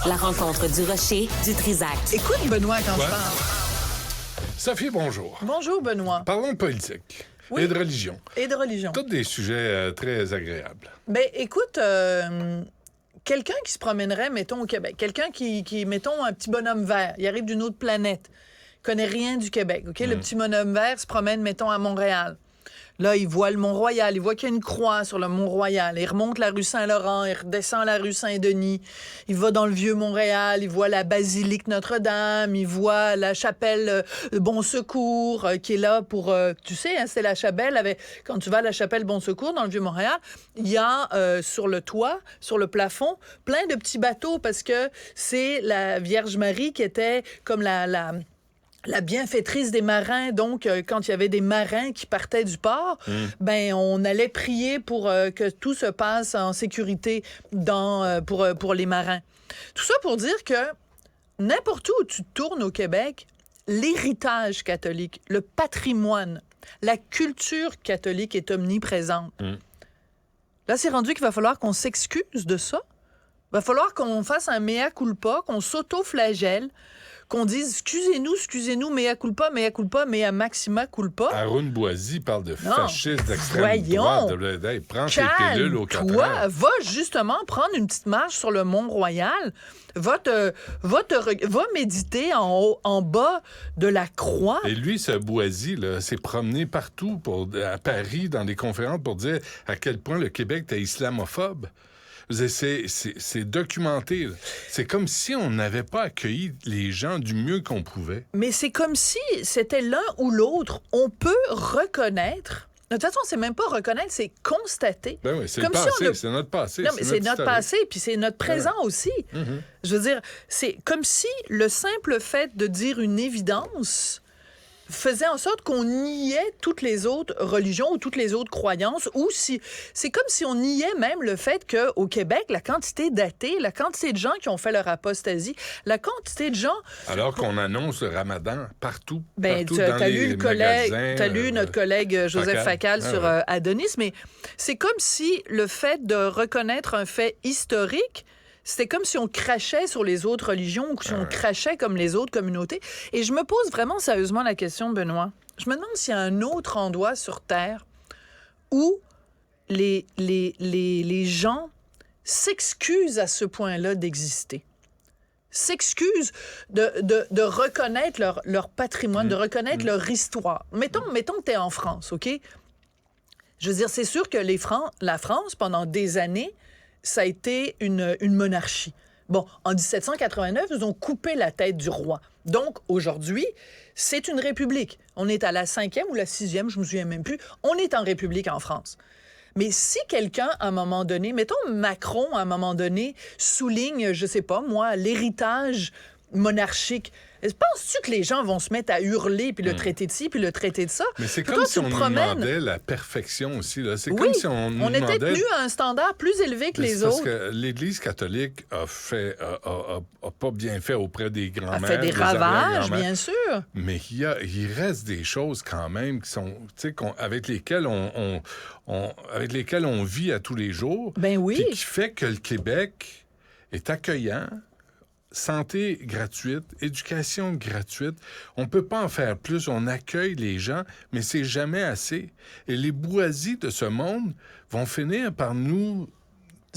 La rencontre du rocher, du Trisac. Écoute, Benoît, quand je parle. Sophie, bonjour. Bonjour, Benoît. Parlons de politique Oui. et de religion. Et de religion. Tous des sujets très agréables. Ben, écoute, quelqu'un qui se promènerait, mettons, au Québec, quelqu'un qui, mettons, un petit bonhomme vert, il arrive d'une autre planète, connaît rien du Québec, OK? Le petit bonhomme vert se promène, mettons, à Montréal. Là, il voit le Mont-Royal, il voit qu'il y a une croix sur le Mont-Royal. Il remonte la rue Saint-Laurent, il redescend la rue Saint-Denis. Il va dans le Vieux-Montréal, il voit la basilique Notre-Dame, il voit la chapelle Bon Secours qui est là pour... tu sais, hein, c'est la chapelle. Quand tu vas à la chapelle Bon Secours dans le Vieux-Montréal, il y a sur le toit, sur le plafond, plein de petits bateaux parce que c'est la Vierge Marie qui était comme la bienfaitrice des marins. Donc, quand il y avait des marins qui partaient du port, ben on allait prier pour que tout se passe en sécurité pour les marins. Tout ça pour dire que n'importe où tu tournes au Québec, l'héritage catholique, le patrimoine, la culture catholique est omniprésente. Là, c'est rendu qu'il va falloir qu'on s'excuse de ça. Il va falloir qu'on fasse un mea culpa, qu'on s'auto-flagelle, qu'on dise excusez-nous, mea culpa, mea maxima culpa. Arun Boisy parle de fascistes d'extrême voyons. droite. Hey, prends tes pilules au 4 heures. Va justement prendre une petite marche sur le Mont-Royal. Va méditer en bas de la croix. Et lui, ce Boisy, là, s'est promené partout à Paris, dans des conférences, pour dire à quel point le Québec était islamophobe. C'est documenté. Là. C'est comme si on n'avait pas accueilli les gens du mieux qu'on pouvait. Mais c'est comme si c'était l'un ou l'autre. On peut reconnaître... De toute façon, c'est même pas reconnaître, c'est constater. Ben oui, c'est comme le passé, si c'est notre passé. Non, mais c'est notre passé, puis c'est notre présent aussi. Mm-hmm. Je veux dire, c'est comme si le simple fait de dire une évidence faisait en sorte qu'on niait toutes les autres religions ou toutes les autres croyances, ou si c'est comme si on niait même le fait qu'au Québec, la quantité d'athées, la quantité de gens qui ont fait leur apostasie, la quantité de gens... Alors qu'on annonce le ramadan partout, ben, partout dans les magasins. T'as lu notre collègue Joseph Facal sur Adonis, mais c'est comme si le fait de reconnaître un fait historique, c'était comme si on crachait sur les autres religions ou si on crachait comme les autres communautés. Et je me pose vraiment sérieusement la question, Benoît. Je me demande s'il y a un autre endroit sur Terre où les gens s'excusent à ce point-là d'exister. S'excusent de reconnaître leur patrimoine, de reconnaître leur histoire. Mettons que t'es en France, OK? Je veux dire, c'est sûr que la France, pendant des années, ça a été une monarchie. Bon, en 1789, ils ont coupé la tête du roi. Donc, aujourd'hui, c'est une république. On est à la 5e ou la 6e, je me souviens même plus. On est en république en France. Mais si quelqu'un, à un moment donné, mettons Macron, à un moment donné, souligne, je sais pas, moi, l'héritage monarchique, penses-tu que les gens vont se mettre à hurler, puis le traiter de ci, puis le traiter de ça? Mais c'est comme si on nous demandait la perfection aussi. Là. C'est comme si on nous était demandait... tenu à un standard plus élevé que les autres. Parce que l'Église catholique a pas bien fait auprès des grands-mères. A fait des ravages, bien sûr. Mais il reste des choses quand même qui sont, tu sais, avec lesquelles on vit à tous les jours. Ben oui. Puis qui fait que le Québec est accueillant. Santé gratuite, éducation gratuite. On peut pas en faire plus. On accueille les gens, mais c'est jamais assez. Et les Boisy de ce monde vont finir par nous...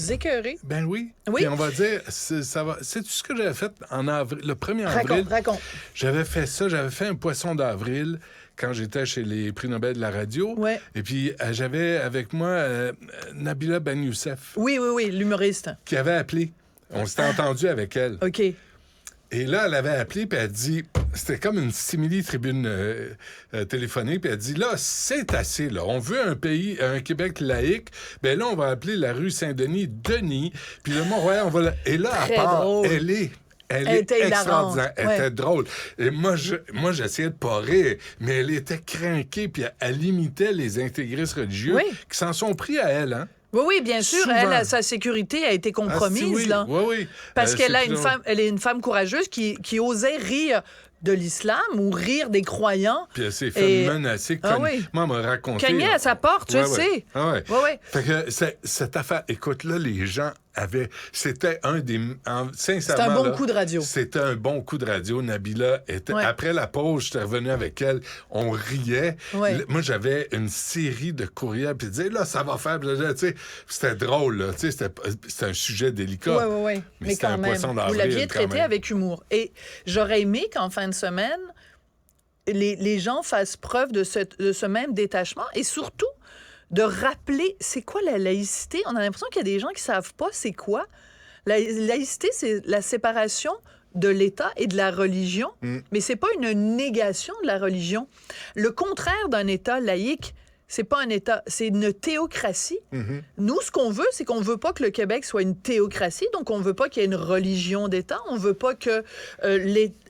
écœurer. Ben oui. Oui. Puis on va dire, ça va... C'est-tu ce que j'avais fait en avril, le 1er avril? Raconte. J'avais fait ça, j'avais fait un poisson d'avril quand j'étais chez les prix Nobel de la radio. Ouais. Et puis, j'avais avec moi Nabila Ben Youssef. Oui, l'humoriste. Qui avait appelé. On s'était entendu avec elle. OK. Et là, elle avait appelé, puis elle dit... C'était comme une simili-tribune téléphonique, puis elle dit, là, c'est assez, là. On veut un Québec laïque. Ben là, on va appeler la rue Saint-Denis Denis, puis le Mont-Royal, on va... Et là, à part, elle est extraordinaire. Elle était drôle. Et moi, j'essayais de pas rire, mais elle était crinquée, puis elle imitait les intégristes religieux qui s'en sont pris à elle, hein. Oui, bien sûr. Souvent. Sa sécurité a été compromise, là. Oui. Parce qu'elle elle est une femme courageuse qui osait rire de l'islam ou rire des croyants. Puis elle s'est fait menacer. Moi, elle m'a raconté... Cogner à sa porte, je sais. Ah ouais. Oui. Fait que cette affaire... Écoute, là, les gens C'était sincèrement, C'était un bon coup de radio. C'était un bon coup de radio. Nabila après la pause, j'étais revenu avec elle. On riait. Ouais. Moi, j'avais une série de courriels. Puis, disais, là, ça va faire. Puis, tu sais, c'était drôle, là. Tu sais, c'était un sujet délicat. Oui. Mais c'était quand un même, poisson d'avril, vous l'aviez quand traité même. avec humour. Et j'aurais aimé qu'en fin de semaine, les gens fassent preuve de ce même détachement et surtout de rappeler c'est quoi la laïcité. On a l'impression qu'il y a des gens qui savent pas c'est quoi. La laïcité, c'est la séparation de l'État et de la religion, mais c'est pas une négation de la religion. Le contraire d'un État laïque, c'est pas un État, c'est une théocratie. Nous, ce qu'on veut, c'est qu'on veut pas que le Québec soit une théocratie, donc on veut pas qu'il y ait une religion d'État, on veut pas que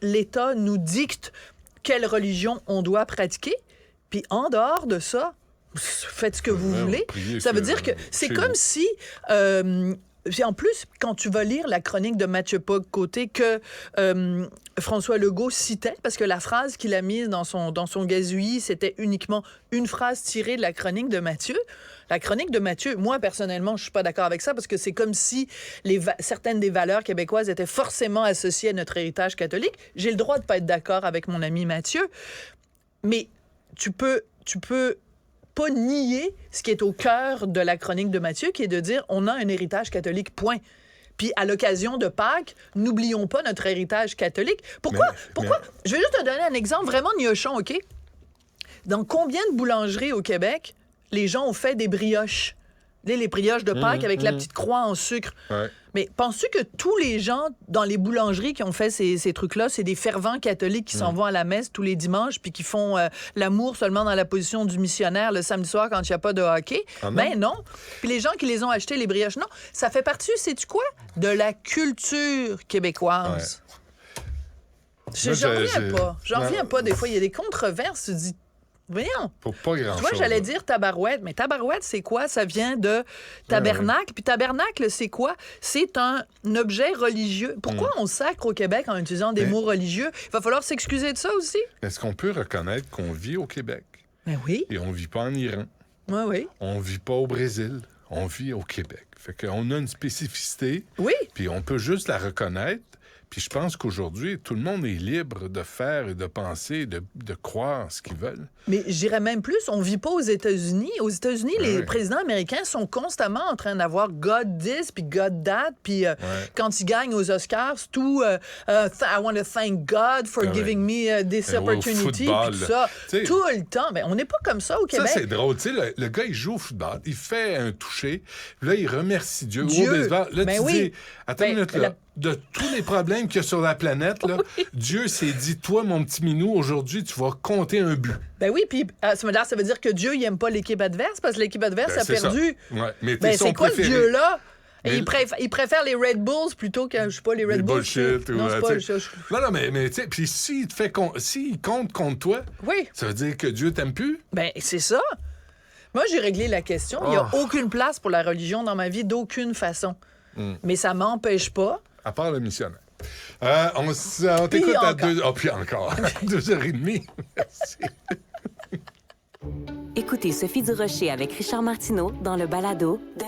l'État nous dicte quelle religion on doit pratiquer, puis en dehors de ça, faites ce que vous voulez. Ça veut dire que c'est comme si... en plus, quand tu vas lire la chronique de Mathieu Pogue-Côté que François Legault citait, parce que la phrase qu'il a mise dans son gazouillis, c'était uniquement une phrase tirée de la chronique de Mathieu. La chronique de Mathieu, moi, personnellement, je suis pas d'accord avec ça, parce que c'est comme si certaines des valeurs québécoises étaient forcément associées à notre héritage catholique. J'ai le droit de pas être d'accord avec mon ami Mathieu, mais tu peux pas nier ce qui est au cœur de la chronique de Mathieu, qui est de dire on a un héritage catholique, point. Puis à l'occasion de Pâques, n'oublions pas notre héritage catholique. Pourquoi? Je vais juste te donner un exemple vraiment gnochon, OK? Dans combien de boulangeries au Québec les gens ont fait des brioches? Les brioches de Pâques avec la petite croix en sucre. Ouais. Mais penses-tu que tous les gens dans les boulangeries qui ont fait ces trucs-là, c'est des fervents catholiques qui s'en vont à la messe tous les dimanches puis qui font l'amour seulement dans la position du missionnaire le samedi soir quand il n'y a pas de hockey? Ben non. Puis les gens qui les ont achetés, les brioches, non. Ça fait partie, sais-tu quoi? De la culture québécoise. Ouais. J'en reviens pas. Des fois, il y a des controverses. Tu dis, voyons. Pour pas grand-chose. Tu vois, j'allais dire tabarouette, mais tabarouette, c'est quoi? Ça vient de tabernacle. Puis tabernacle, c'est quoi? C'est un objet religieux. Pourquoi on sacre au Québec en utilisant des mots religieux? Il va falloir s'excuser de ça aussi. Est-ce qu'on peut reconnaître qu'on vit au Québec? Ben oui. Et on vit pas en Iran. Oui. On vit pas au Brésil. On vit au Québec. Fait qu'on a une spécificité. Oui. Puis on peut juste la reconnaître. Puis je pense qu'aujourd'hui, tout le monde est libre de faire et de penser, de croire ce qu'ils veulent. Mais j'irais même plus, on vit pas aux États-Unis. Aux États-Unis, les présidents américains sont constamment en train d'avoir God this, puis God that, puis quand ils gagnent aux Oscars, c'est tout I want to thank God for giving me this opportunity, puis tout ça. T'sais, tout le temps. Ben, on n'est pas comme ça au Québec. Ça, c'est drôle. Tu sais, le gars, il joue au football, il fait un toucher, puis là, il remercie Dieu. Au baseball, là, tu dis, attends une minute, là. De tous les problèmes qu'il y a sur la planète, là, Dieu s'est dit, toi, mon petit minou, aujourd'hui, tu vas compter un but. Ben oui, puis ça veut dire que Dieu, il n'aime pas l'équipe adverse, parce que l'équipe adverse a perdu. Ouais. Mais ben, c'est quoi préféré. Ce Dieu-là? Mais... Il préfère les Red Bulls plutôt que, je sais pas, les Red Bulls. Bullshit. Non, c'est pas Non, mais tu sais, puis s'il compte contre toi, ça veut dire que Dieu t'aime plus? Ben, c'est ça. Moi, j'ai réglé la question. Il n'y a aucune place pour la religion dans ma vie, d'aucune façon. Mais ça m'empêche pas. À part le missionnaire. On t'écoute à 2... Oh, puis encore. 2h30. Merci. Écoutez Sophie Durocher avec Richard Martineau dans le balado de